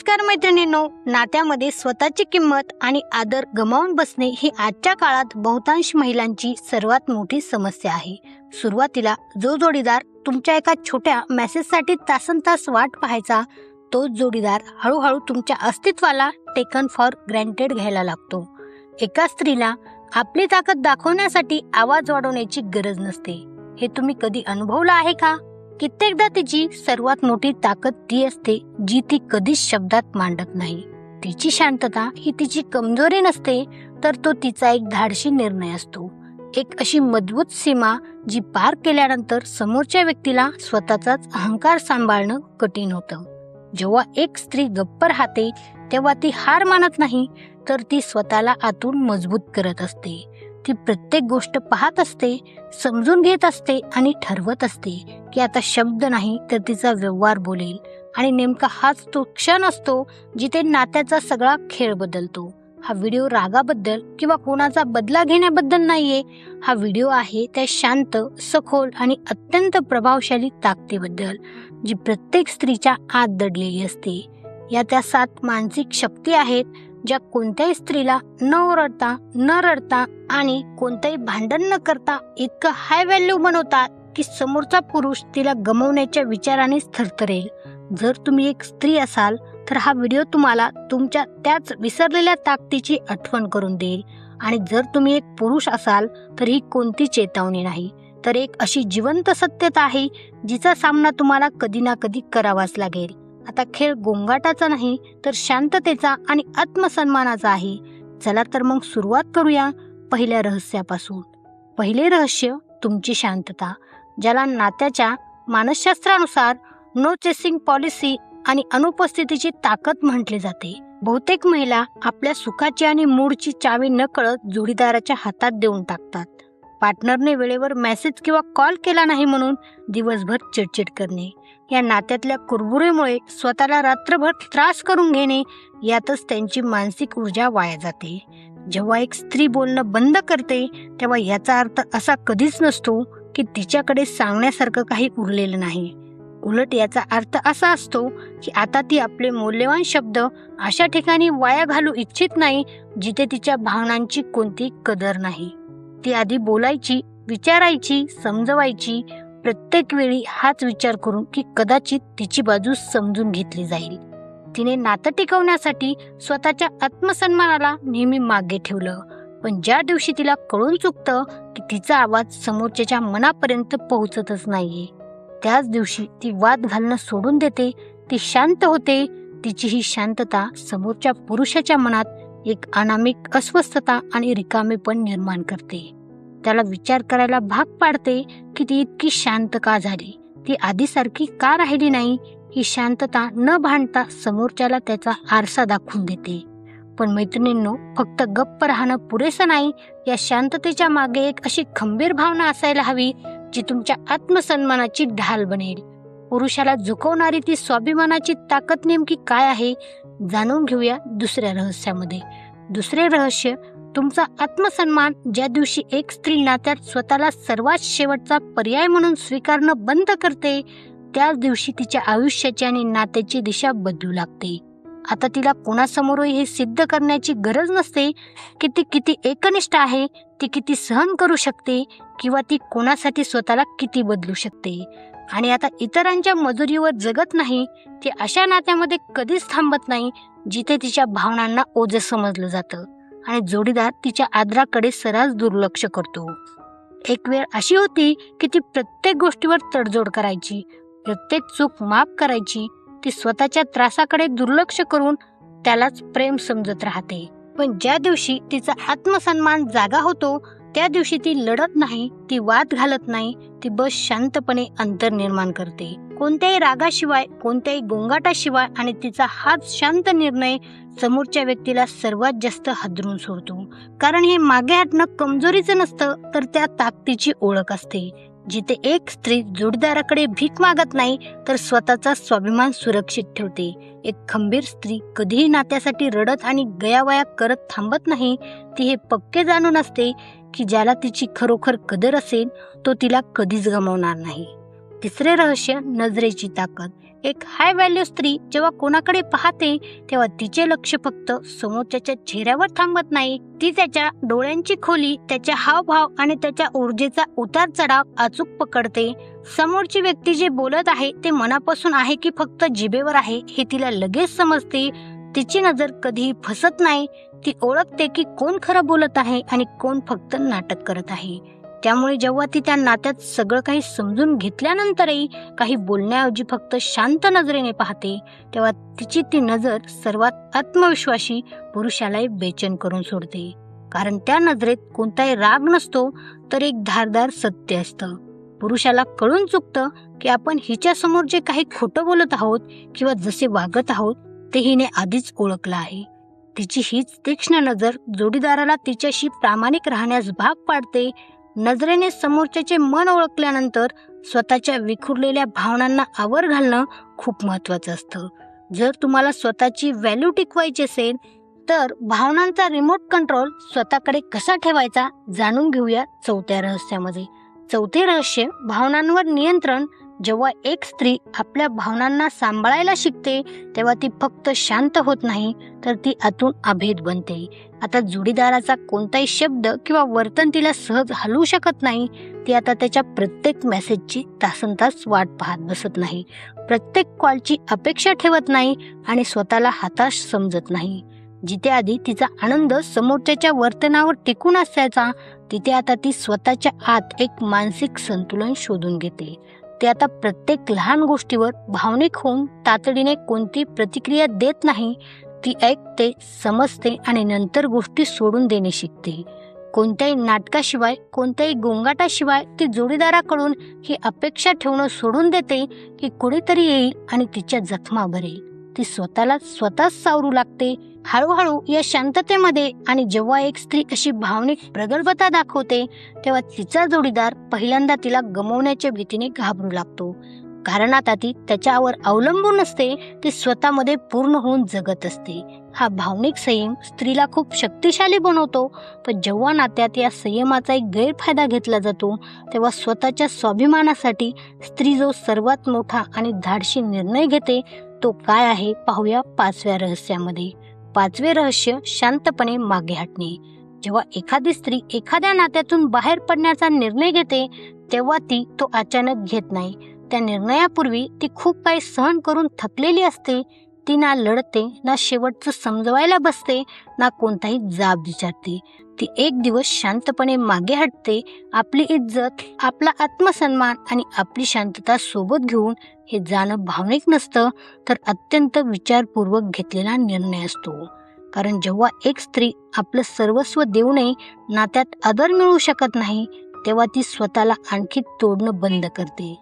नमस्कार मैत्रिणींनो, नात्यामध्ये स्वतःची किंमत आणि आदर गमावून बसणे ही आजच्या काळात बहुतांश महिलांची सर्वात मोठी समस्या आहे. सुरुवातीला जो जोडीदार तुमच्या एका छोट्या मेसेजसाठी तासनतास वाट पाहायचा, तोच जोडीदार हळूहळू तुमच्या अस्तित्वाला टेकन फॉर ग्रँटेड घ्यायला लागतो. एका स्त्रीला आपली ताकद दाखवण्यासाठी आवाज वाढवण्याची गरज नसते. हे तुम्ही कधी अनुभवलं आहे का? कित्येकदा तिची सर्वात मोठी ताकद ती असते जी ती कधीच शब्दात मांडत नाही. तिची शांतता ही तिची कमजोरी नसते, तर तो तिचा एक धाडसी निर्णय असतो. एक अशी मजबूत सीमा जी पार केल्यानंतर समोरच्या व्यक्तीला स्वतःचाच अहंकार सांभाळणं कठीण होतं. जेव्हा एक स्त्री गप्प राहते तेव्हा ती हार मानत नाही, तर ती स्वतःला आतून मजबूत करत असते. ती प्रत्येक गोष्ट पाहत असते, समजून घेत असते आणि ठरवत असते की आता शब्द नाही तर तिचा व्यवहार बोलेल. आणि नेमका हाच तो क्षण असतो जिथे नात्याचा सगळा खेळ बदलतो. हा व्हिडिओ रागाबद्दल किंवा कोणाचा बदला घेण्याबद्दल नाहीये. हा व्हिडिओ आहे त्या शांत, सखोल आणि अत्यंत प्रभावशाली ताकदीबद्दल, जी प्रत्येक स्त्रीच्या आत दडलेली असते. या त्या 7 मानसिक शक्ती आहेत ज्या कोणत्याही स्त्रीला न ओरडता, न रडता आणि कोणतेही भांडण न करता इतकं हाय व्हॅल्यू बनवतात की समोरचा पुरुष तिला गमावण्याच्या विचारानेच थरथरेल. जर तुम्ही एक स्त्री असाल तर हा व्हिडिओ तुम्हाला तुमच्या त्याच विसरलेल्या ताकदीची आठवण करून देईल. आणि जर तुम्ही एक पुरुष असाल तर ही कोणती चेतावणी नाही, तर एक अशी जिवंत सत्यता आहे जिचा सामना तुम्हाला कधी ना कधी करावाच लागेल. आता खेळ गोंगाटाचा नाही, तर शांततेचा आणि आत्मसन्मानाचा आहे. चला तर मग सुरुवात करूया पहिल्या रहस्यापासून. पहिले रहस्य, तुमची शांतता, ज्याला नात्याच्या मानसशास्त्रानुसार नो चेसिंग पॉलिसी आणि अनुपस्थितीची ताकद म्हटले जाते. बहुतेक महिला आपल्या सुखाची आणि मूडची चावी नकळत जोडीदाराच्या हातात देऊन टाकतात. पार्टनरने वेळेवर मेसेज किंवा कॉल केला नाही म्हणून दिवसभर चिडचिड करणे, या नात्यातल्या कुरबुरीमुळे स्वतःला रात्रभर त्रास करून घेणे, यातच त्यांची मानसिक ऊर्जा वाया जाते. जेव्हा एक स्त्री बोलणं बंद करते तेव्हा याचा अर्थ असा कधीच नसतो की तिच्याकडे सांगण्यासारखं काही उरलेलं नाही. उलट याचा अर्थ असा असतो की आता ती आपले मौल्यवान शब्द अशा ठिकाणी वाया घालू इच्छित नाही जिथे तिच्या भावनांची कोणती कदर नाही. ती आधी बोलायची, विचारायची, समजवायची, प्रत्येक वेळी हाच विचार करून की कदाचित तिची बाजू समजून घेतली जाईल. तिने नातं टिकवण्यासाठी स्वतःच्या आत्मसन्मानाला नेहमी मागे ठेवलं. पण ज्या दिवशी तिला कळून चुकतं की तिचा आवाज समोरच्याच्या मनापर्यंत पोहोचतच नाहीये, त्याच दिवशी ती वाद घालणं सोडून देते. ती शांत होते. तिची ही शांतता समोरच्या पुरुषाच्या मनात एक अनामिक अस्वस्थता आणि रिकामेपण निर्माण करते. त्याला विचार करायला भाग पाडते की ती इतकी शांत का झाली, ती आधीसारखी का राहिली नाही. ही शांतता न भांडता समोरच्याला त्याचा आरसा दाखवून देते. पण मैत्रिणींनो, फक्त गप्प राहणं पुरेसं नाही. या शांततेच्या मागे एक अशी खंबीर भावना असायला हवी जी तुमच्या आत्मसन्मानाची ढाल बनेल. पुरुषाला झुकवणारी ती स्वाभिमानाची ताकद नेमकी काय आहे, जाणून घेऊया दुसऱ्या रहस्यामध्ये. दुसरे रहस्य, तुमचा आत्मसन्मान. ज्या दिवशी एक स्त्री नात्यात स्वतःला सर्वात शेवटचा पर्याय म्हणून स्वीकारणं बंद करते, त्याच दिवशी तिच्या आयुष्याची आणि नात्याची दिशा बदलू लागते. आता तिला कोणासमोरही हे सिद्ध करण्याची गरज नसते की ती किती एकनिष्ठ आहे, ती किती सहन करू शकते, किंवा ती कोणासाठी स्वतःला किती बदलू शकते. आणि आता इतरांच्या मजुरीवर जगत नाही. ती अशा नात्यामध्ये कधीच थांबत नाही जिथे तिच्या भावनांना ओझं समजलं जातं आणि जोडीदार तिच्या आदराकडे सर्रास दुर्लक्ष करतो. एक वेळ अशी होती की ती प्रत्येक गोष्टीवर तडजोड करायची, प्रत्येक चूक माफ करायची. ती स्वतःच्या त्रासाकडे दुर्लक्ष करून त्यालाच प्रेम समजत राहते. पण ज्या दिवशी तिचा आत्मसन्मान जागा होतो त्या दिवशी ती लढत नाही, ती वाद घालत नाही, ती बस शांतपणे अंतर निर्माण करते, कोणत्याही रागाशिवाय, कोणत्याही गोंगाटाशिवाय. आणि तिचा हाच शांत निर्णय समोरच्या व्यक्तीला सर्वात जास्त हादरून सोडतो. कारण हे मागे हटणं कमजोरीचं नसतं, तर त्या ताकदीची ओळख असते. जिथे एक स्त्री जोडीदाराकडे भीक मागत नाही, तर स्वतःचा स्वाभिमान सुरक्षित ठेवते. एक खंबीर स्त्री कधीही नात्यासाठी रडत आणि गयावया करत थांबत नाही. ती हे पक्के जाणून असते की ज्याला तिची खरोखर कदर असेल तो तिला कधीच गमावणार नाही. तिसरे रहस्य, नजरेची ताकद. एक हाय व्हॅल्यू स्त्री जेव्हा कोणाकडे पाहते तेव्हा तिचे लक्ष फक्त समोरच्याच्या चेहऱ्यावर थांबत नाही. ती त्याच्या डोळ्यांची खोली, त्याच्या हावभाव आणि त्याच्या ऊर्जेचा उतार चढाव अचूक पकडते. समोरची व्यक्ती जे बोलत आहे ते मनापासून आहे की फक्त जिभेवर आहे हे तिला लगेच समजते. तिची नजर कधीही फसत नाही. ती ओळखते की कोण खरं बोलत आहे आणि कोण फक्त नाटक करत आहे. त्यामुळे जेव्हा ती त्या नात्यात सगळं काही समजून घेतल्यानंतरही काही बोलण्याऐवजी फक्त शांत नजरेने पाहते तेव्हा तिची ती नजर सर्वात आत्मविश्वासी पुरुषालाही बेचैन करून सोडते. कारण त्या नजरेत कोणताही राग नसतो तर एक धारदार सत्य असतं. पुरुषाला कळून चुकतं की आपण हिच्या समोर जे काही खोटं बोलत आहोत किंवा जसे वागत आहोत ते हिने आधीच ओळखलं आहे. तिची हीच तीक्ष्ण नजर जोडीदाराला तिच्याशी प्रामाणिक राहण्यास भाग पाडते. नजरेने समोरच्याचे मन ओळखल्यानंतर स्वतःच्या विखुरलेल्या भावनांना आवर घालणं खूप महत्त्वाचं असतं. जर तुम्हाला स्वतःची व्हॅल्यू टिकवायची असेल तर भावनांचा रिमोट कंट्रोल स्वतःकडे कसा ठेवायचा जाणून घेऊया चौथ्या रहस्यामध्ये. चौथे रहस्य, भावनांवर नियंत्रण. जेव्हा एक स्त्री आपल्या भावनांना सांभाळायला शिकते तेव्हा ती फक्त शांत होत नाही तर ती आतून अभेद बनते. आता जोडीदाराचा कोणताही शब्द किंवा वर्तन तिला सहज हलवू शकत नाही. ती आता त्याच्या प्रत्येक मेसेजची तासनतास वाट पाहत बसत नाही, प्रत्येक कॉलची अपेक्षा ठेवत नाही आणि स्वतःला हताश समजत नाही. जिथे आधी तिचा आनंद समोरच्याच्या वर्तनावर टिकून असायचा तिथे आता ती स्वतःच्या आत एक मानसिक संतुलन शोधून घेते. ते आता प्रत्येक लहान गोष्टीवर भावनिक होऊन तातडीने कोणती प्रतिक्रिया देत नाही. ती ऐकते, समजते आणि नंतर गोष्टी सोडून देणे शिकते. कोणत्याही नाटकाशिवाय, कोणत्याही गोंगाटाशिवाय ती जोडीदाराकडून ही अपेक्षा ठेवणं सोडून देते की कोणीतरी येईल आणि तिच्या जखमा भरेल. ती स्वतःला स्वतःच सावरू लागते. हळूहळू या शांततेमध्ये आणि जेव्हा एक स्त्री अशी भावनिक प्रगल्भता दाखवते तेव्हा तिचा जोडीदार पहिल्यांदा तिला गमावण्याच्या भीतीने घाबरू लागतो. कारण आता ती त्याच्यावर अवलंबून नसते, ती स्वतःमध्ये पूर्ण होऊन जगत असते. हा भावनिक संयम स्त्रीला खूप शक्तिशाली बनवतो. पण जेव्हा नात्यात या संयमाचा एक गैरफायदा घेतला जातो तेव्हा स्वतःच्या स्वाभिमानासाठी स्त्री जो सर्वात मोठा आणि धाडसी निर्णय घेते तो काय आहे पाहूया पाचव्या रहस्यामध्ये. पाचवे रहस्य, शांतपणे मागे हटणे. जेव्हा एखादी स्त्री एखाद्या नात्यातून बाहेर पडण्याचा निर्णय घेते तेव्हा ती तो अचानक घेत नाही. त्या निर्णयापूर्वी ती खूप काही सहन करून थकलेली असते. ती ना लढते, ना शेवटचं समजवायला बसते, ना कोणताही जाब विचारते. ती एक दिवस शांतपणे मागे हटते. आपली इज्जत, आपला आत्मसन्मान आणि आपली शांतता सोबत घेऊन. हे जाणं भावनिक नसतं तर अत्यंत विचारपूर्वक घेतलेला निर्णय असतो. कारण जेव्हा एक स्त्री आपलं सर्वस्व देऊनही नात्यात आदर मिळू शकत नाही तेव्हा ती स्वतःला आणखी तोडणं बंद करते.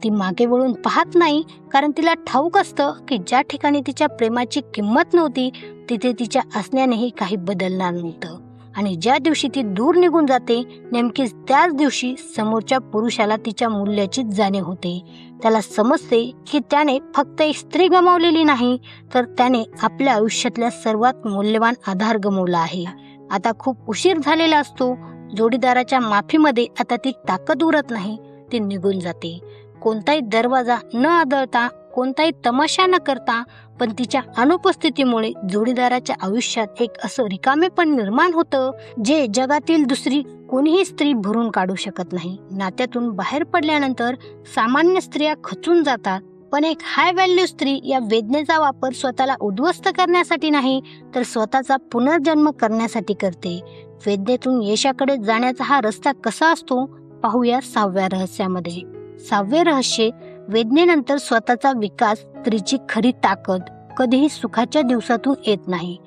ती मागे वळून पाहत नाही कारण तिला ठाऊक असतं की ज्या ठिकाणी तिच्या प्रेमाची किंमत नव्हती तिथे तिच्या असण्यानेही काही बदलणार नव्हतं. आणि ज्या दिवशी ती दूर निघून जाते नेमकीच त्याच दिवशी समोरच्या पुरुषाला तिच्या मूल्याची जाणीव होते. त्याला समजते की त्याने फक्त एक स्त्री गमावलेली नाही तर त्याने आपल्या आयुष्यातल्या सर्वात मूल्यवान आधार गमावला आहे. आता खूप उशीर झालेला असतो. जोडीदाराच्या माफीमध्ये आता ती ताकद उरत नाही. ती निघून जाते. कोणताही दरवाजा न आदळता, कोणताही तमाशा न करता, पण तिच्या अनुपस्थितीमुळे जोडीदाराच्या आयुष्यात एक असं रिकामेपण निर्माण होतं जे जगातील दुसरी कोणीही स्त्री भरून काढू शकत नाही. नात्यातून बाहेर पडल्यानंतर सामान्य स्त्रिया खचून जातात, पण एक हाय व्हॅल्यू स्त्री या वेदनेचा वापर स्वतःला उद्ध्वस्त करण्यासाठी नाही तर स्वतःचा पुनर्जन्म करण्यासाठी करते. वेदनेतून यशाकडे जाण्याचा हा रस्ता कसा असतो पाहूया सहाव्या रहस्यामध्ये. सहावे रहस्य, वेदनेनंतर स्वतःचा विकास. स्त्रीची खरी ताकद कधीही सुखाच्या दिवसातून येत नाही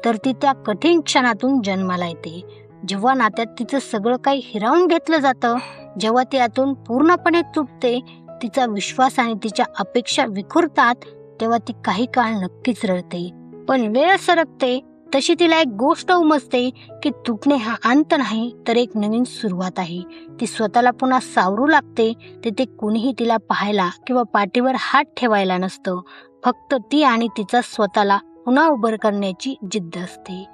तर ती त्या कठीण क्षणातून जन्माला येते. जेव्हा नात्यात तिचं सगळं काही हिरावून घेतलं जातं, जेव्हा ती आतून पूर्णपणे तुटते, तिचा विश्वास आणि तिच्या अपेक्षा विखुरतात तेव्हा ती काही काळ नक्कीच रडते. पण वेळ सरकते तशी तिला एक गोष्ट उमजते की तुटणे हा अंत नाही तर एक नवीन सुरुवात आहे. ती स्वतःला पुन्हा सावरू लागते. तिथे कुणीही तिला पाहायला किंवा पाठीवर हात ठेवायला नसतं. फक्त ती आणि तिचा स्वतःला पुन्हा उभं करण्याची जिद्द असते.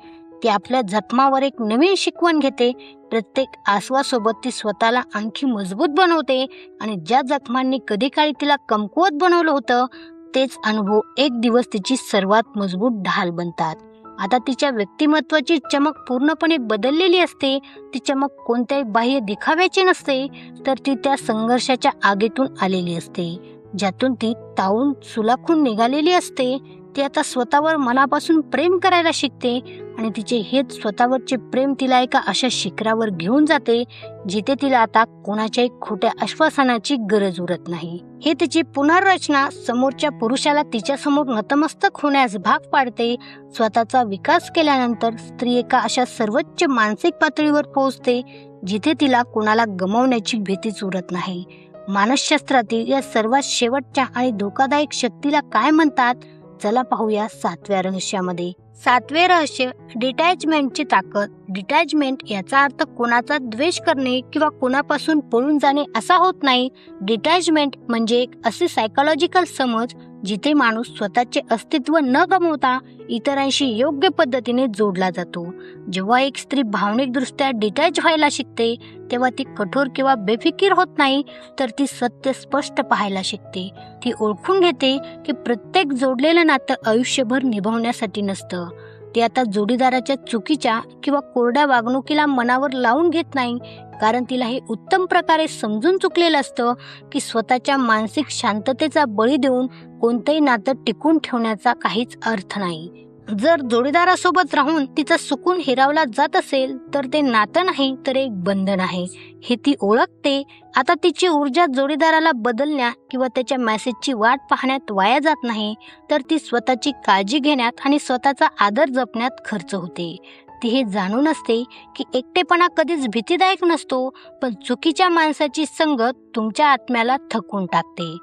ती आपल्या जखमावर एक नवीन शिकवण घेते. प्रत्येक आसवासोबत ती स्वतःला आणखी मजबूत बनवते आणि ज्या जखमांनी कधी काळी तिला कमकुवत बनवलं होतं तेच अनुभव एक दिवस तिची सर्वात मजबूत ढाल बनतात. आता तिच्या व्यक्तिमत्वाची चमक पूर्णपणे बदललेली असते. ती चमक कोणत्याही बाह्य दिखाव्याची नसते, तर ती त्या संघर्षाच्या आगीतून आलेली असते, ज्यातून ती तावून सुलाखून निघालेली असते. ती आता स्वतःवर मनापासून प्रेम करायला शिकते आणि तिचे हेच स्वतःवरचे प्रेम तिला एका अशा शिखरावर घेऊन जाते जिथे तिला आता कोणाच्याही खोट्या आश्वासनाची गरज उरत नाही. हे तिची पुनर्रचना समोरच्या पुरुषाला तिच्यासमोर नतमस्तक होण्यास भाग पाडते. स्वतःचा विकास केल्यानंतर स्त्री एका अशा सर्वोच्च मानसिक पातळीवर पोहोचते जिथे तिला कोणाला गमावण्याची भीतीच उरत नाही. मानसशास्त्रातील या सर्वात शेवटच्या आणि धोकादायक शक्तीला काय म्हणतात, चला पाहूया 7व्या रहस्यामध्ये. 7वे रहस्य, डिटॅचमेंटची ताकद. डिटॅचमेंट याचा अर्थ कोणाचा द्वेष करणे किंवा कोणापासून पळून जाणे असा होत नाही. डिटॅचमेंट म्हणजे एक असे सायकोलॉजिकल समज जिथे माणूस स्वतःचे अस्तित्व न गमावता इतरांशी योग्य पद्धतीने जोडला जातो. जेव्हा एक स्त्री भावनिकदृष्ट्या डिटॅच व्हायला शिकते तेव्हा ती कठोर किंवा बेफिकीर होत नाही, तर ती सत्य स्पष्ट पाहायला शिकते. ती ओळखून घेते की प्रत्येक जोडलेलं नातं आयुष्यभर निभावण्यासाठी नसतं. ती आता जोडीदाराच्या चुकीच्या किंवा कोरड्या वागणुकीला मनावर लावून घेत नाही, कारण तिला हे उत्तम प्रकारे समजून चुकलेलं असतं की स्वतःच्या मानसिक शांततेचा बळी देऊन कोणतंही नातं टिकून ठेवण्याचा काहीच अर्थ नाही. जर जोडीदारासोबत राहून तिचा सुकून हिरावला जात असेल तर ते नातं नाही तर एक बंधन आहे, हे ती ओळखते. आता तिची ऊर्जा जोडीदाराला बदलण्या किंवा त्याच्या मेसेजची वाट पाहण्यात वाया जात नाही, तर ती स्वतःची काळजी घेण्यात आणि स्वतःचा आदर जपण्यात खर्च होते. ती हे जाणून असते की एकटेपणा कधीच भीतीदायक नसतो, पण चुकीच्या माणसाची संगत तुमच्या आत्म्याला थकवून टाकते.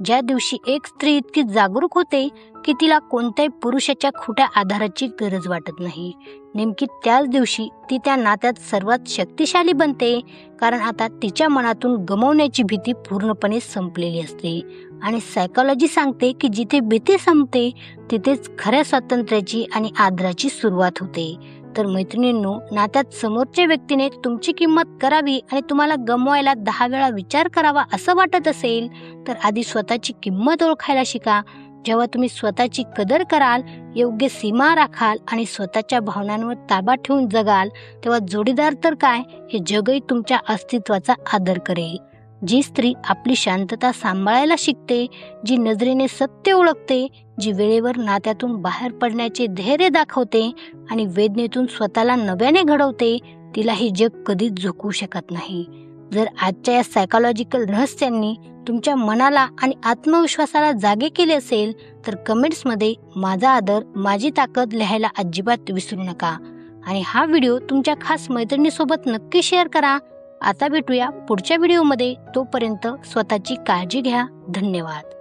ज्या दिवशी एक स्त्री इतकी जागरूक होते की तिला कोणत्याही पुरुषाच्या खोट्या आधाराची गरज वाटत नाही, नेमकी त्याच दिवशी ती त्या नात्यात सर्वात शक्तिशाली बनते, कारण आता तिच्या मनातून गमावण्याची भीती पूर्णपणे संपलेली असते. आणि सायकोलॉजी सांगते की जिथे भीती संपते तिथेच खऱ्या स्वातंत्र्याची आणि आदराची सुरुवात होते. तर मैत्रिणींनो, नात्यात समोरच्या व्यक्तीने तुमची किंमत करावी आणि तुम्हाला गमवायला 10 वेळा विचार करावा असं वाटत असेल तर आधी स्वतःची किंमत ओळखायला शिका. जेव्हा तुम्ही स्वतःची कदर कराल, योग्य सीमा राखाल आणि स्वतःच्या भावनांवर ताबा ठेवून जगाल, तेव्हा जोडीदार तर काय, हे जगही तुमच्या अस्तित्वाचा आदर करेल. जी स्त्री आपली शांतता सांभाळायला शिकते, जी नजरेने सत्य ओळखते, जी वेळेवर नात्यातून बाहेर पडण्याचे धैर्य दाखवते आणि वेदनेतून स्वतःला नव्याने घडवते, तिला हे जग कधीच झुकवू शकत नाही. जर आजच्या या सायकोलॉजिकल रहस्यांनी तुमच्या मनाला आणि आत्मविश्वासाला जागे केले असेल तर कमेंट्समध्ये माझा आदर, माझी ताकद लिहायला अजिबात विसरू नका. आणि हा व्हिडिओ तुमच्या खास मैत्रिणीसोबत नक्की शेअर करा. आता भेटूया पुढच्या व्हिडिओमध्ये. तोपर्यंत स्वतःची काळजी घ्या. धन्यवाद.